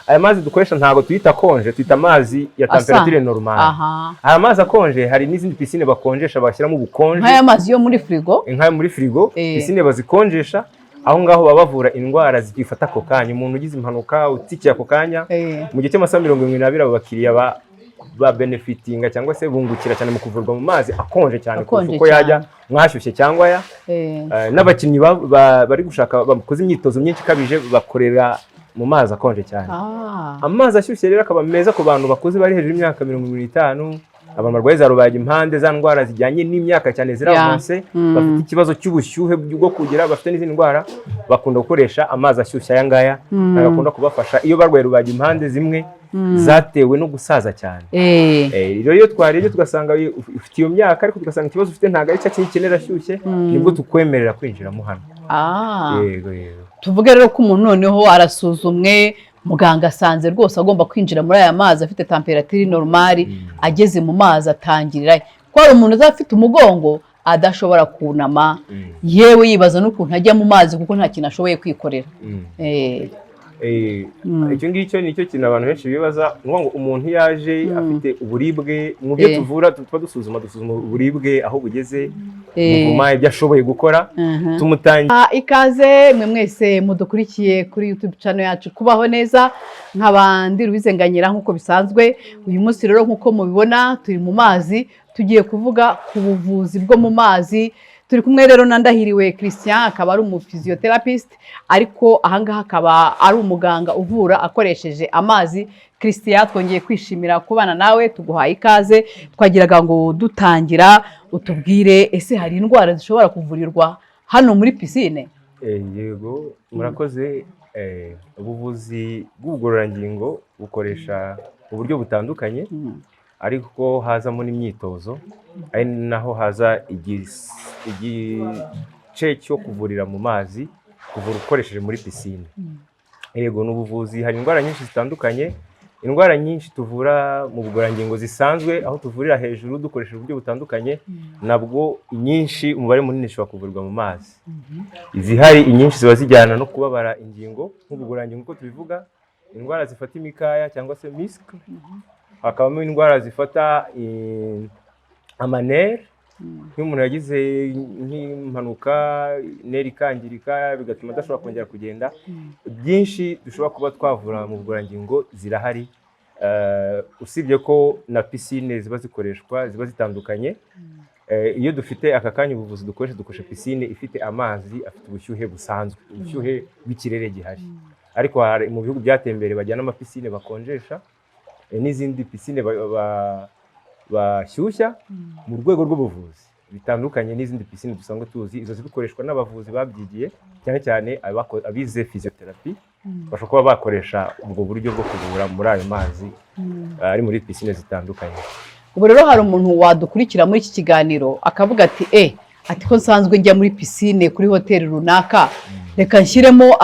aya mazi dukoresha ntago tuyita konje, tuyita amazi ya temperature normale. Aya mazi akonje hari n'izindi piscine bakonjesha bashyiramo ubukonje. Nk'aya mazi yo muri frigo? Nk'aya muri frigo, piscine bazikonjesha aho ngaho babavura indwara zigifata ako kanya. Umuntu ugize impanuka utikiye ako kanya mu gihe cy'amasaha 72 abo bakiriya ba benefitinga cyangwa se bungukira cyane mu kuvurwa mu mazi akonje cyane kuko yajya mwashyushye cyangwa ya n'abakinnyi bari gushaka bakoze imyitozo myinshi kabije bakorera mu mazi akonje cyane. Amazi ashyushye rero akaba meza ku bantu bakuze bari hejuru y'imyaka 25, abantu barwaye za rubaga impande, za ndwara zijyanye n'imyaka cyane ziravunse, bafite ikibazo cy'ubushyuhe bwo kugira, bafite n'izindi ndwara, bakunda gukoresha amazi ashyushye aya ngaya, agakunda kubafasha iyo barwaye rubaga impande zimwe zatewe no gusaza cyane. Rero iyo twarebye tugasanga ufite iyo myaka ariko tugasanga ikibazo ufite ntago ari cya kintu ukenera ashyushye, nibwo tukwemerera kwinjiramo hano. Yego. Tuvuge rero ko umuntu noneho arasuzumwe, muganga asanze rwose agomba kwinjira muri aya mazi afite temperature normale, ageze mu mazi atangirira ko hari umuntu uzafite umugongo adashobora kunama, yewe yibaza n'ukuntu ajya mu mazi kuko nta kintu ashoboye kwikorera. Icyo ngicyo nicyo kintu abantu benshi bibaza, ngo umuntu yaje afite uburibwe, mu byo tuvura tuba dusuzuma uburibwe aho bugeze, muvuma ibyo ashoboye gukora, tumutangira. Ikaze mwe mwese mudukurikiye kuri YouTube channel yacu Kubaho Neza, nk'abandi rubizenganyira nk'uko bisanzwe. Uyu munsi rero nk'uko mubibona turi mu mazi, tugiye kuvuga ku buvuzi bwo mu mazi. Turi kumwe rero na Ndahiriwe Christian, akaba ari umuphysiotherapist, ariko ahangaha akaba ari umuganga uvura akoresheje amazi. Christian, twongeye kwishimira kubana nawe, tuguhaye ikaze. Twagiraga ngo dutangira utubwire ese hari indwara zishobora kuvurirwa hano muri piscine? Yego, murakoze. Ubuvuzi bw'ubugororangingo bukoresha uburyo butandukanye, ariko hazamo n'imyitozo, ari naho haza igice cyo kuvurira mu mazi, kuvura ukoresheje muri piscine. Yego, n'ubuvuzi hari indwara nyinshi zitandukanye, indwara nyinshi tuvura mu bugororangingo zisanzwe, aho tuvurira hejuru dukoresheje uburyo butandukanye, nabwo inyinshi umubare munini ushobora kuvurwa mu mazi. Izihari inyinshi ziba zijyana no kubabara ingingo nk'ubugororangingo uko tubivuga, indwara zifata imikaya cyangwa se muscle, hakabamo indwara zifata amanere, nk'umuntu yagize nk'impanuka neri ikangirika bigatuma adashobora kongera kugenda. Byinshi dushobora kuba twavura mu bugororangingo zirahari, usibye ko na piscine ziba zikoreshwa, ziba zitandukanye. Iyo dufite aka kanya ubuvuzi dukoresha piscine ifite amazi afite ubushyuhe busanzwe, ubushyuhe bw'ikirere gihari. Ariko mu bihugu byatembere bajyana amapiscine bakonjesha, n'izindi piscine bashyushya mu rwego rw'ubuvuzi bitandukanye n'izindi piscine dusanzwe tuzi. Izo zikoreshwa n'abavuzi babyigiye, cyane cyane abize physiotherapy, bashobora kuba bakoresha ubwo buryo bwo kuvura muri ayo mazi ari muri piscine zitandukanye. Ubu rero hari umuntu wadukurikira muri iki kiganiro akavuga ati ati ko nsanzwe njya muri piscine kuri hoteli runaka, reka nshyiremo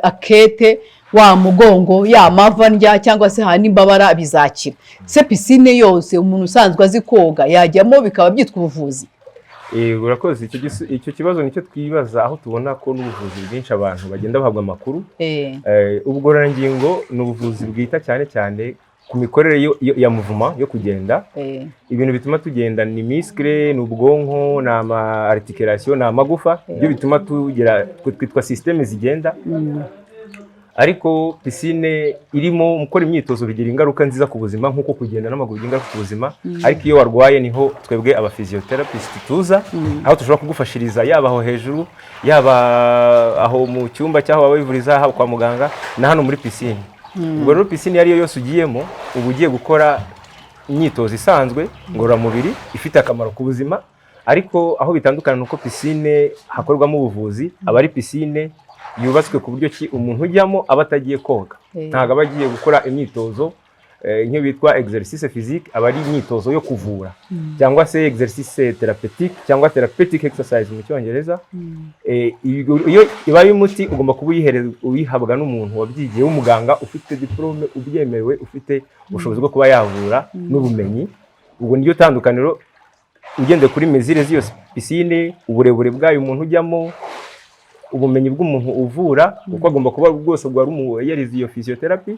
akete wa mugongo ya mava ndya cyangwa se hani mbabara bizakira. Se piscine yose umuntu usanzwe azi koga yajyamo bikaba byitwa ubuvuzi? Urakoze. Icyo kibazo nicyo twibaza, aho tubona ko n'ubuvuzi bwinshi abantu bagenda bahabwa amakuru. Ubugororangingo ni ubuvuzi bwita cyane cyane ku mikorere ya muvuma yo kugenda. Ibintu bituma tugenda ni muscle, ni ubwonko, na articulation, na amagufa, ibyo bituma tugera twitwa systeme zigenda. Ariko piscine irimo gukora imyitozo bigira ingaruka nziza ku buzima, nk'uko kugenda n'amaguru bigira ingaruka ku buzima. Ariko iyo warwaye niho twebwe aba physiotherapist tuza, aho dushobora kugufashiriza, yaba aho hejuru, yaba aho mu cyumba cyaho wabivuriza, haba kwa muganga, na hano muri piscine. Ubwo rero piscine yari yo yose ugiyemo uba ugiye gukora imyitozo isanzwe ngororamubiri ifite akamaro ku buzima. Ariko aho bitandukana nuko piscine hakorwamo ubuvuzi, aba ari piscine yubatswe ku buryo ki umuntu ujyamo aba atagiye koga, ntabwo aba agiye gukora imyitozo nk'iyo bitwa exercice physique, aba ari imyitozo yo kuvura cyangwa se exercice thérapeutique cyangwa therapeutic exercise mu cyongereza. Iyo ibaye umuti ugomba kuba uyihabwa n'umuntu wabyigiye w'umuganga ufite diplome ubyemewe, ufite ubushobozi bwo kuba yavura n'ubumenyi. Ubwo niyo tandukaniro ugende kuri mesure z'iyo piscine, uburebure bwayo umuntu ujyamo, ubumenyi bw'umuntu uvura kuko agomba kuba bwose yarize iyo physiotherapy.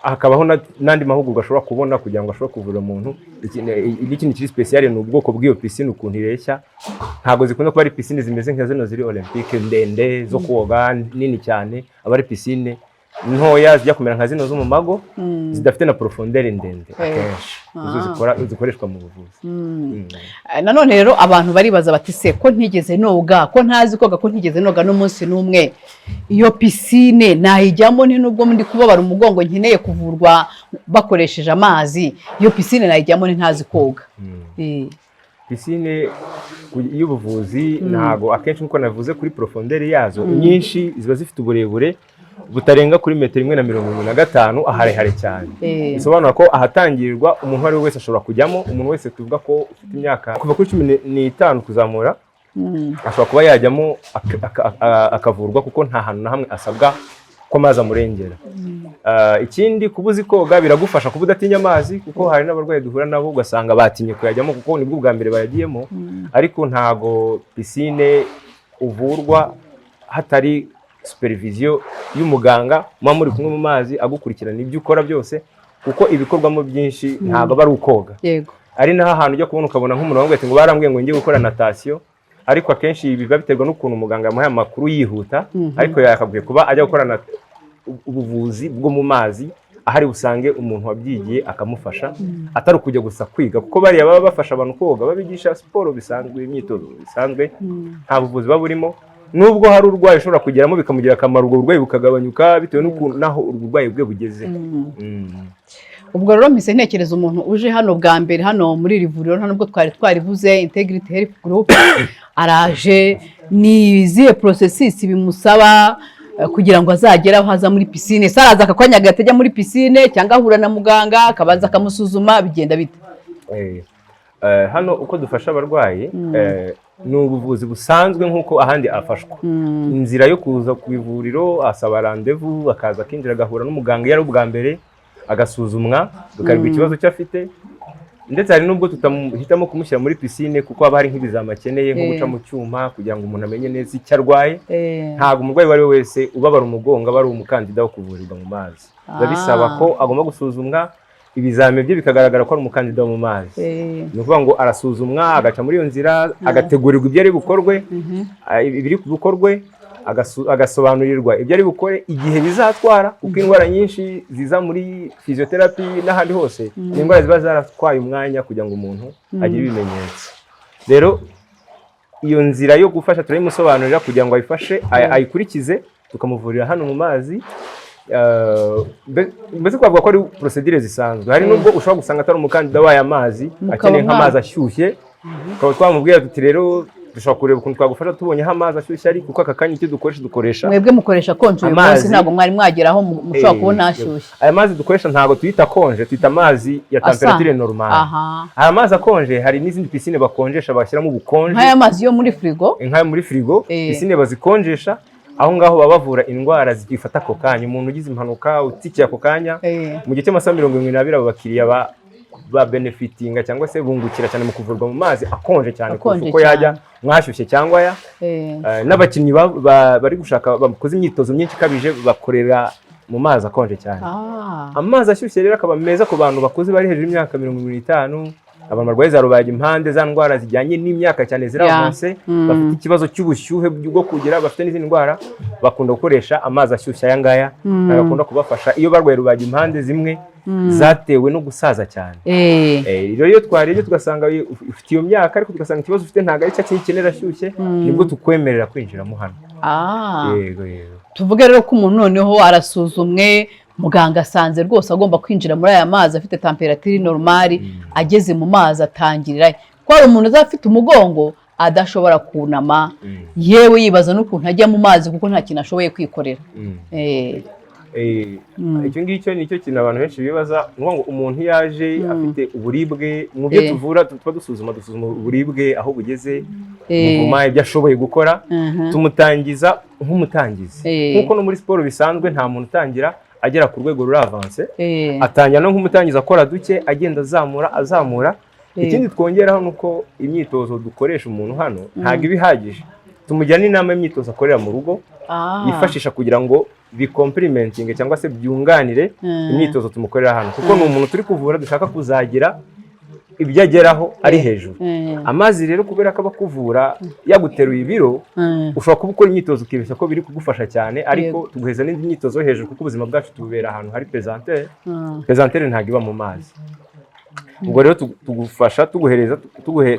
Hakabaho n'andi mahugurwa ashobora kubona kugira ngo ashobore kuvura umuntu. Ikindi kiri special ni ubwoko bw'iyo piscine ukuntu ireshya. Ntabwo zikunda kuba ari piscine zimeze nka zino ziri olympique ndende zo koga nini cyane, aba ari piscine ntoya zijya kumera nka zino zo mu mago zidafite na profondeur ndende akenshi izo zikoreshwa mu buvuzi. Nanone rero abantu baribaza bati se ko ntigeze noga, ko ntazi koga, ko ntigeze noga n'umunsi n'umwe, iyo piscine nayijyamo ni nubwo ndi kubabara umugongo nkeneye kuvurwa bakoresheje amazi, iyo piscine nayijyamo ni ntazi koga. Piscine y'ubuvuzi ntago akenshi nkuko navuze kuri profondeur yazo nyinshi ziba zifite uburebure butarenga kuri 1.55 aharehare cyane. Bisobanura ko ahatangirirwa umuntu ari wese ashobora kujyamo. Umuntu wese tuvuga ko ufite imyaka kuva kuri 15 kuzamura ashobora kuba yajyamo akavurwa kuko nta hantu na hamwe asabwa ko amazi amurengera. Ikindi kubuzi koga biragufasha kuba udatinya amazi kuko hari n'abarwayi duhura nabo ugasanga batinye kuyajyamo kuko nibwo bwa mbere bayagiyemo. Ariko ntago piscine uvurwa hatari supervision y'umuganga muba muri kumwe mu mazi agukurikirana ibyo ukora byose kuko ibikorwamo byinshi ntabwo bari ukoga. Ari naho ahantu ujya kubona ukabona nk'umuntu wambwiye ati ngo barambwiye ngo ngiye gukora natation, ariko akenshi biba biterwa n'ukuntu umuganga yamuhaye amakuru yihuta, ariko yakabwiye kuba ajya gukora ubuvuzi bwo mu mazi ahari busange umuntu wabyigiye akamufasha atari kujya gusa kwiga kuko bariya baba bafasha abantu koga babigisha siporo bisanzwe, imyitozo bisanzwe, nta buvuzi baburimo. Nubwo hari urwaye ushobora kugeramo bikamugira akamaro, ubwo burwayi bukagabanyuka bitewe n'ukuntu naho urwayi bwe bugeze. Ubwo rero mpise ntekereza umuntu uje hano bwa mbere hano muri iri vuriro, nta nubwo twarivuze Integrity Health Group, araje ni izihe processes bimusaba kugira ngo azagere aho haza muri piscine? Saraza akakwanya agatejya muri piscine cyangwa ahura na muganga akabanza akamusuzuma, bigenda bite? Hano uko dufasha abarwayi ni ubuvuzi busanzwe nk'uko ahandi afashwa. Inzira yo kuza ku ivuriro asaba rendezvous, akaza akinjira agahura n'umuganga yari ubwa mbere agasuzumwa tukareba ikibazo cyafite, ndetse hari nubwo tutahitamo kumushyira muri piscine kuko haba hari nk'ibizama akeneye nko guca mu cyuma kugira ngo umuntu amenye neza icyo arwaye. Ntabwo umurwayi wari wese ubabara umugongo aba ari umukandida wo kuvurirwa mu mazi. Biba bisaba ko agomba gusuzumwa, ibizame bye bikagaragara ko ari umukandida wo mu mazi. Ni ukuvuga ngo arasuzumwa, agaca muri iyo nzira, agategurirwa ibyo ari bukorwe, ibiri bukorwe, agasobanurirwa ibyo ari bukore, igihe bizatwara kuko indwara nyinshi ziza muri physiotherapy n'ahandi hose ni indwara ziba zaratwaye umwanya kugira ngo umuntu agire ibimenyetso. Rero iyo nzira yo gufasha turayimusobanurira kugira ngo ayifashe ayikurikize, tukamuvurira hano mu mazi. Mbese twavuga ko ari procedure zisanzwe. Hari nubwo ushobora gusanga atari umukandida w'aya mazi akeneye nk'amazi ashyushye, ukaba twamubwira tuti rero dushobora kureba ukuntu twagufasha tubonyeho amazi ashyushye, ari kuko aka kanya icyo dukoresha mwebwe mukoresha konje uyu munsi, ntabwo mwari mwageraho mushobora kubona ashyushye. Aya mazi dukoresha ntabwo tuyita konje, tuyita amazi ya temperature normale. Aya mazi akonje hari n'izindi piscine bakonjesha bashyiramo ubukonje, nk'aya mazi yo muri frigo, nk'aya muri frigo piscine bazikonjesha. Aho ngaho baba bavura indwara zigifata ako kanya. Umuntu ugize impanuka utikiye ako kanya mu gihe cy'amasaha 72 abo bakiriya ba benefitinga cyangwa se bungukira cyane mu kuvurwa mu mazi akonje cyane kuko yajya mwashyushye cyangwa ya n'abakinnyi bari gushaka bakoze imyitozo myinshi kabije bakorera mu mazi akonje cyane. Amazi ashyushye rero akaba meza ku bantu bakuze bari hejuru y'imyaka 55, abantu barwaye za rubagimpande, za ndwara zijyanye n'imyaka cyane ziravunse, bafite ikibazo cy'ubushyuhe bwo kugira, bafite n'izindi ndwara, bakunda gukoresha amazi ashyushye. Aya ngaya agakunda kubafasha iyo barwaye rubagimpande zimwe zatewe no gusaza cyane. Rero iyo twarebye tugasanga ufite iyo myaka ariko tugasanga ikibazo ufite ntabwo ari cyo kintu ashyushye, nibwo tukwemerera kwinjiramo hano. Yego. Tuvuge rero ko umuntu noneho arasuzumwe, muganga asanze rwose agomba kwinjira muri aya mazi afite temperature normale, ageze mu mazi atangirira ko hari umuntu azafite umugongo adashobora kunama, yewe yibaza n'ukuntu ajya mu mazi kuko nta kintu ashoboye kwikorera. Icyo ngicyo nicyo kintu abantu benshi bibaza, ngo umuntu yaje afite uburibwe, mu byo tuvura tuba dusuzuma uburibwe aho bugeze, muvuma ibyo ashoboye gukora, tumutangiza nk'umutangizi. Nkuko no muri siporo bisanzwe nta muntu utangira agera ku rwego ruravanse, atangira no nk'umutangiza akora duke agenda azamura. Ikindi twongeraho nuko imyitozo dukoresha umuntu hano ntabwo iba ihagije. tumugira n'inama y'imyitozo akorera mu rugo yifashisha kugira ngo bicomplementing cyangwa se byunganire imyitozo tumukorera hano, kuko ni umuntu turi kuvura dushaka kuzagira ibyo ageraho ari hejuru. Amazi rero kubera ko aba kuvura yaguteruye ibiro, ushobora kuba ukora imyitozo ukibeshya ko biri kugufasha cyane, ariko tuguheza n'indi myitozo yo hejuru, kuko ubuzima bwacu tubera ahantu hari pesantere. Pesantere ntabwo iba mu mazi. Ubwo rero tugufasha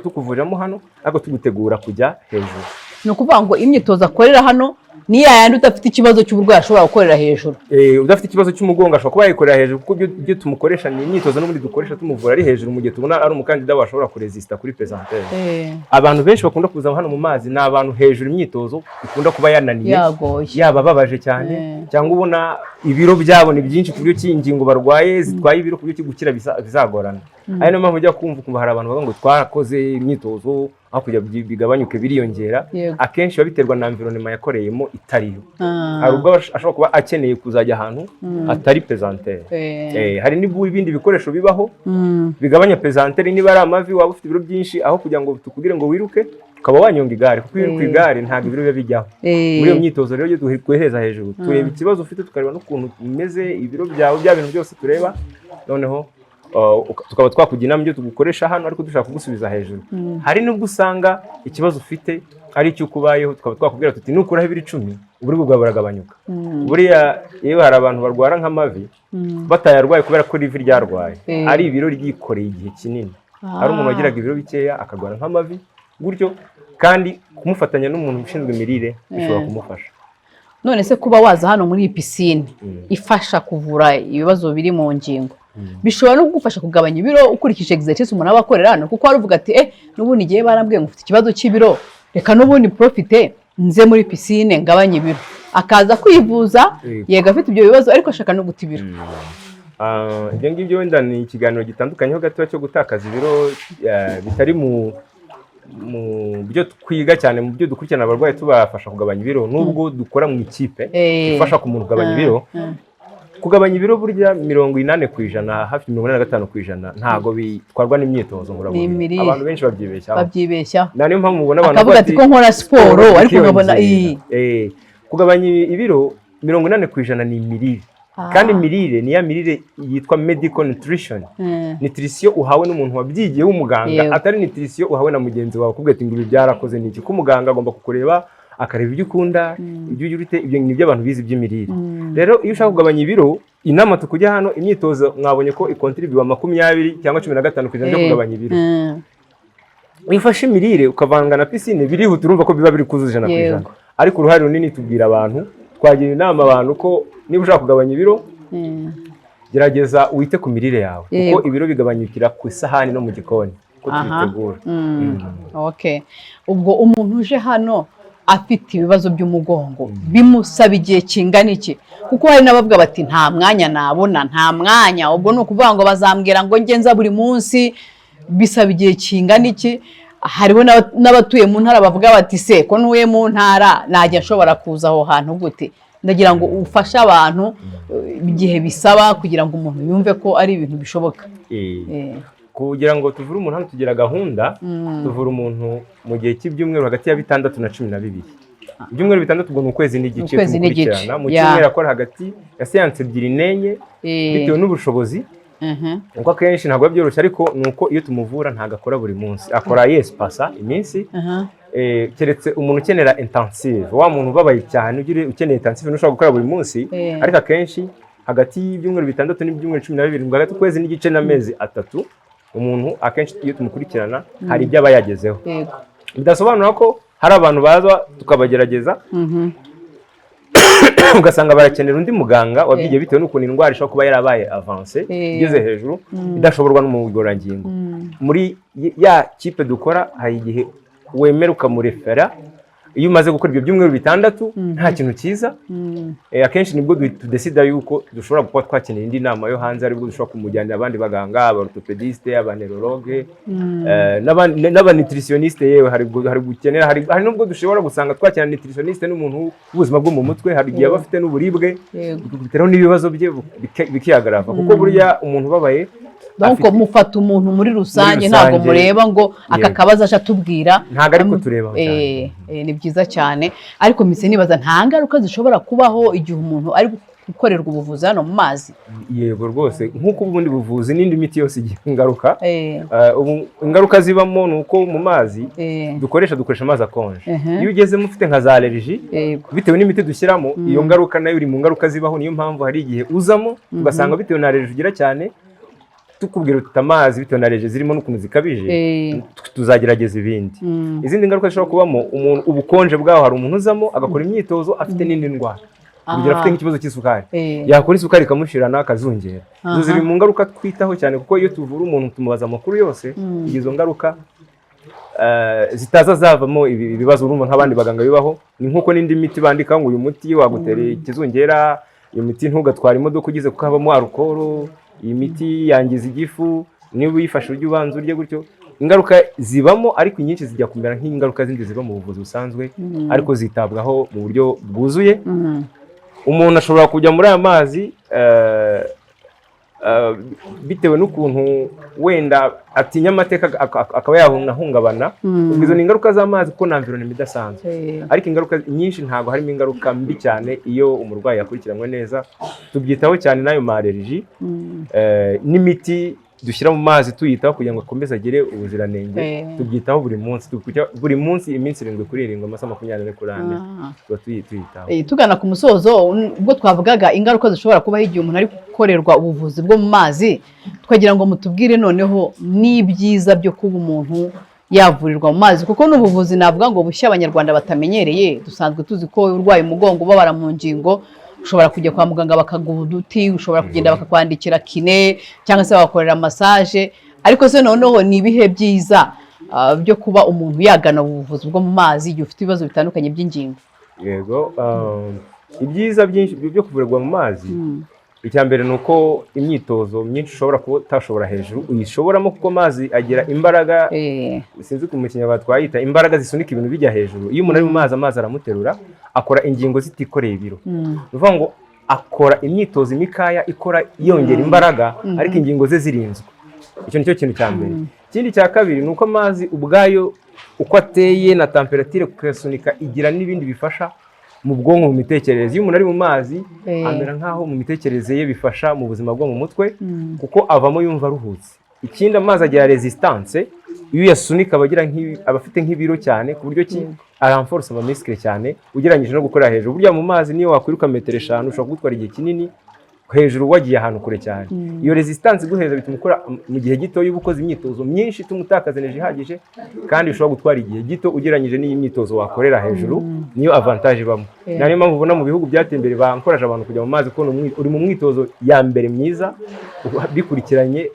tukuvuriramo hano, ariko tugutegura kujya hejuru. Ni ukuvuga ngo imyitozo akorera hano ni yayandi udafite ikibazo cy'uburwayi ashobora gukorera hejuru. Udafite ikibazo cy'umugongo ashobora kuba yayikorera hejuru, kuko ibyo tumukoresha ni imyitozo n'ubundi dukoresha tumuvura ari hejuru, mu gihe tubona ari umukandida washobora kuresista kuri pesantere. Abantu benshi bakunda kuza hano mu mazi ni abantu hejuru imyitozo ikunda kuba yananiye, yaba babaje cyane, cyangwa ubona ibiro byabo ni byinshi ku buryo cy'ingingo barwaye zitwaye ibiro, ku buryo gukira bizagorana. Ari nayo mpamvu ujya kumva hari abantu bavuga ngo twarakoze imyitozo aho kugira bigabanyuke biriyongera. Akenshi biba biterwa na environnement yakoreyemo itariyo. Hari ubwo ashobora kuba akeneye kuzajya ahantu atari pesantere. Hari n'ibindi bikoresho bibaho bigabanya pesantere. Niba ari amavi waba ufite ibiro byinshi, aho kugira ngo tukubwire ngo wiruke ukaba wanyonga igare, kuko iyo uri ku igare ntabwo ibiro biba bijyaho. Muri iyo myitozo rero iyo duheza hejuru tureba ikibazo ufite, tukareba n'ukuntu umeze, ibiro byawe, bya bintu byose tureba, noneho tukaba twakugira inama ibyo tugukoresha hano, ariko dushaka kugusubiza hejuru. Hari n'ubwo usanga ikibazo ufite ari icyo kubayeho, tukaba twakubwira tuti nukuraho ibiro 10 uburibwe bwawe buragabanyuka. Buriya iyo hari abantu barwara nk'amavi batayarwaye kubera ko rivi ryarwaye, ari ibiro ryikoreye igihe kinini. Hari umuntu wagiraga ibiro bikeya akarwara nk'amavi gutyo, kandi kumufatanya n'umuntu ushinzwe imirire bishobora kumufasha. None se kuba waza hano muri iyi pisine ifasha kuvura ibibazo biri mu ngingo, bishobora no kugufasha kugabanya ibiro ukurikije exercise umuntu aba akorera hano, kuko wari uvuga ati n'ubundi igihe barambwiye ngo ufite ikibazo cy'ibiro, reka n'ubundi profite nze muri pisine ngabanye ibiro, akaza kwivuza yega afite ibyo bibazo ariko ashaka no guta ibiro. Ibyo ngibyo wenda ni ikiganiro gitandukanyeho gato cyo gutakaza ibiro, bitari mu byo twiga cyane, mu byo dukurikirana abarwayi tubafasha kugabanya ibiro, nubwo dukora mu ikipe ifasha ku muntu kugabanya ibiro. Kugabanya ibiro burya 80%, hafi 85% ntago bitwarwa n'imyitozo ngororamubiri. Abantu benshi babyibeshya. Niyo mpamvu mubona abantu akavuga ati ko nkora siporo ariko nkabona kugabanya ibiro 80% ni imirire. Kandi imirire ni ya mirire yitwa medical nutrition. Nutrition uhawe n'umuntu wabyigiye w'umuganga, atari nutrition uhawe na mugenzi wawe kubwira ati ngo ibi byarakoze niki. Ko umuganga agomba kukureba akareba ibyo ukunda, ibyo urite, ibyo ni byo abantu bizi by'imirire. Rero iyo ushaka kugabanya ibiro, inama tukujya hano, imyitozo mwabonye ko ikontribute 20 cyangwa 15% byo kugabanya ibiro. Wifashe imirire ukavanga na pisine, biriho turumva ko biba biri kuzuza 100%. Ariko uruhare runini tubwira abantu, twagira inama abantu ko niba ushaka kugabanya ibiro, gerageza wite ku mirire yawe, kuko ibiro bigabanyukira ku isahani no mu gikoni ko tubitegura. Ubwo umuntu uje hano afite ibibazo by'umugongo bimusaba igihe kingana iki? Kuko hari n'abavuga bati nta mwanya nabona, nta mwanya. Ubwo ni ukuvuga ngo bazambwira ngo ngenza buri munsi, bisaba igihe kingana iki? Hariho n'abatuye mu ntara bavuga bati se ko ntuye mu ntara najya nshobora kuza aho hantu gute? Ndagira ngo ufashe abantu igihe bisaba kugira ngo umuntu yumve ko ari ibintu bishoboka. Kugira ngo tuvure umuntu hano tugira gahunda, tuvura umuntu mu gihe cy'ibyumweru hagati ya 6 na 12. Ibyumweru 6 ubwo ni ukwezi n'igice tumukurikirana. Mu cyumweru akora hagati ya seanse 2 n'enye bitewe n'ubushobozi. Uko akenshi ntabwo byoroshye, ariko nuko iyo tumuvura ntago akora buri munsi, akora pasa iminsi. Keretse umuntu ukenera intensive, wa muntu ubabaye cyane ukeneye intensive n'ushobora gukora buri munsi. Ariko akenshi hagati y'ibyumweru 6 n'ibyumweru 12, hagati ukwezi n'igice n'amezi 3, umuntu akenshi iyo tumukurikirana hari ibyo aba yagezeho. Bidasobanura ko hari abantu baza tukabagerageza ugasanga barakenera undi muganga wabyigiye bitewe n'ukuntu indwara ishobora kuba yarabaye avance igeze hejuru, idashoborwa n'umugororangingo. Muri ya kipe dukora hari igihe wemera ukamurefera iyo umaze gukora ibyo byumweru 6 nta kintu cyiza. Akenshi nibwo tudesida yuko dushobora kuba twakenera indi nama yo hanze, aribwo dushobora kumujyanira abandi baganga, aborthopediste, abaneurologue, n'abanutritioniste. Yewe hari gukenera, hari nubwo dushobora gusanga twakenera nutritioniste n'umuntu w'ubuzima bwo mu mutwe, hari igihe aba afite n'uburibwe biteraho n'ibibazo bye bikihagarava. Kuko burya umuntu ubabaye donc mufata umuntu muri rusange ntabwo mureba ngo aka kabazo aje atubwira, ntabwo ariko tureba ni byiza cyane. Ariko mise nibaza nta ngaruka zishobora kubaho igihe umuntu ari gukorerwa ubuvuzi hano mu mazi? Yego rwose, nk'uko ubundi buvuzi n'indi miti yose igira ingaruka. Ingaruka zibamo ni uko mu mazi dukoresha amazi akonje. Iyo ugezemo ufite nka za allergie bitewe n'imiti dushyiramo, iyo ngaruka nayo iri mu ngaruka zibaho. Niyo mpamvu hari igihe uzamo ugasanga bitewe na allergie ugira cyane, tukubwira uti amazi bitewe na allergie zirimo n'ukuntu zikabije, tuzagerageza ibindi. Izindi ngaruka zishobora kubamo, umuntu ubukonje bwaho, hari umuntu uzamo agakora imyitozo afite n'indi ndwara, urugero afite nk'ikibazo cy'isukari, yakora isukari ikamushirana akazungera. Izo ziri mu ngaruka twitaho cyane, kuko iyo tuvura umuntu tumubaza amakuru yose, izo ngaruka zitaza zavamo ibibazo urumva nk'abandi baganga bibaho. Ni nk'uko n'indi miti bandika ngo uyu muti wagutereye ikizungera, iyo miti ntugatwara imodoka ugize kuko habamo alcohol, iyi miti yangiza igifu, niba uyifashe ujye ubanza urye gutyo. Ingaruka zibamo, ariko inyinshi zijya kumera nk'ingaruka zindi ziba mu buvuzi busanzwe, ariko zitabwaho mu buryo bwuzuye. Umuntu ashobora kujya muri aya mazi bitewe n'ukuntu wenda atinya amateka akaba yahungabana. Izo ni ingaruka z'amazi kuko na environment idasanzwe, ariko ingaruka nyinshi ntabwo harimo ingaruka mbi cyane iyo umurwayi yakurikiranwe neza. Tubyitaho cyane n'ayo ma allergie, n'imiti dushyira mu mazi tuyitaho kugira ngo akomeze agire ubuziranenge. Tubyitaho buri munsi iminsi 7 kuri 7, amasaha 24 kuri 4 tuba tuyitaho. Tugana ku musozo, ubwo twavugaga ingaruka zishobora kubaho igihe umuntu ari gukorerwa ubuvuzi bwo mu mazi, twagira ngo mutubwire noneho n'ibyiza byo kuba umuntu yavurirwa mu mazi, kuko n'ubuvuzi navuga ngo bushya abanyarwanda batamenyereye. Dusanzwe tuzi ko urwaye umugongo ubabara mu ngingo ushobora kujya kwa muganga bakaguha uduti, ushobora kugenda bakakwandikira kine cyangwa se bakakorera massage. Ariko se noneho ni ibihe byiza byo kuba umuntu yagana ubuvuzi bwo mu mazi igihe ufite ibibazo bitandukanye by'ingingo? Yego, ibyiza byinshi byo kuvurirwa mu mazi, icya mbere ni uko imyitozo myinshi ushobora kuba utashobora hejuru uyishoboramo, kuko amazi agira imbaraga, sinzi ku Kinyarwanda twayita imbaraga zisunika ibintu bijya hejuru. Iyo umuntu ari mu mazi, amazi aramuterura, akora ingingo zitikoreye ibiro. Bivuga ngo akora imyitozo imikaya ikora yongera imbaraga, ariko ingingo ze zirinzwe. Icyo nicyo kintu cya mbere. Ikindi cya kabiri ni uko amazi ubwayo uko ateye na temperature kuyasunika igira n'ibindi bifasha mu bwonko, mu mitekerereze. Iyo umuntu ari mu mazi amera nkaho mu mitekerereze ye bifasha mu buzima bwo mu mutwe, kuko avamo yumva aruhutse. Ikindi, amazi agira resistance, iyo yasunika aba afite nk'ibiro cyane, ku buryo ki arenforce ama muscle cyane ugereranyije no gukora hejuru. Burya mu mazi niyo wakwiruka metero 5 ushobora gutwara igihe kinini, hejuru wagiye ahantu kure cyane. Iyo resistance guheza bituma ukora mu gihe gito, iyo ukoze imyitozo myinshi tumutakaza energy ihagije, kandi ushobora gutwara igihe gito ugereranyije n'iyi myitozo wakorera hejuru. Niyo avantage bamo. Nari mpamvu ubona mu bihugu byateye imbere bankoraje abantu kujya mu mazi, ko uri mu mwitozo ya mbere myiza, bikurikiranye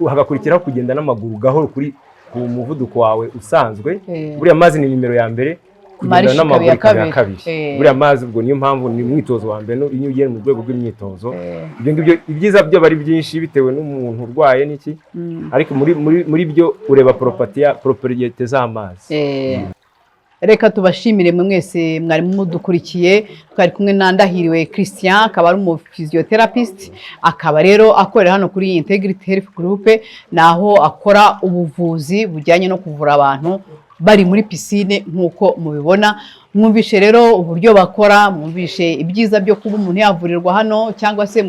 hagakurikiraho kugenda n'amaguru gahoro kuri ku muvuduko wawe usanzwe. Buriya mazi ni nimero ya mbere, kugenda n'amaguru ya kabiri. Buriya mazi ubwo niyo mpamvu ni umwitozo wa mbere iyo ugiye mu rwego rw'imyitozo. Ibyo ngibyo ibyiza byo bari byinshi bitewe n'umuntu urwaye n'iki, ariko muri byo ureba propriete z'amazi. Reka tubashimire mwese mwari mudukurikiye. Twari kumwe na Ndahiriwe Christian, akaba ari umu physiotherapist, akaba rero akorera hano kuri Integrity Health Group, naho akora ubuvuzi bujyanye no kuvura abantu bari muri piscine nk'uko mubibona. Mwumvishe rero uburyo bakora, mwumvishe ibyiza byo kuba umuntu yavurirwa hano cyangwa se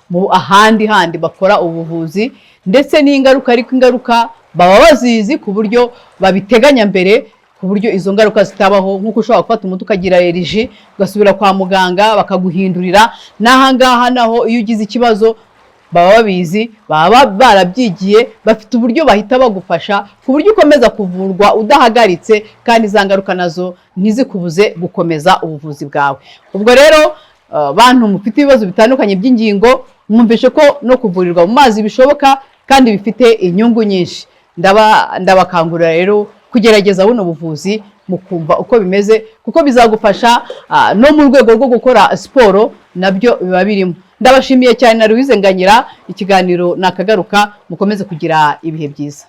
mu ahandi bakora ubuvuzi, ndetse n'ingaruka, ariko ingaruka baba bazizi ku buryo babiteganya mbere, ku buryo izo ngaruka zitabaho. Nk'uko ushobora gufata umuti ukagira allergie ugasubira kwa muganga bakaguhindurira, n'ahangaha naho iyo ugize ikibazo baba babizi, baba barabyigiye, bafite uburyo bahita bagufasha ku buryo ukomeza kuvurwa udahagaritse, kandi za ngaruka nazo ntizikubuze gukomeza ubuvuzi bwawe. Ubwo rero bantu mufite ibibazo bitandukanye by'ingingo, mwumvishe ko no kuvurirwa mu mazi bishoboka kandi bifite inyungu nyinshi. Ndabakangurira rero kugerageza buno buvuzi mukumva uko bimeze, kuko bizagufasha no mu rwego rwo gukora siporo nabyo biba birimo. Ndabashimiye cyane na Louise Nganyira, ikiganiro nakagaruka, mukomeze kugira ibihe byiza.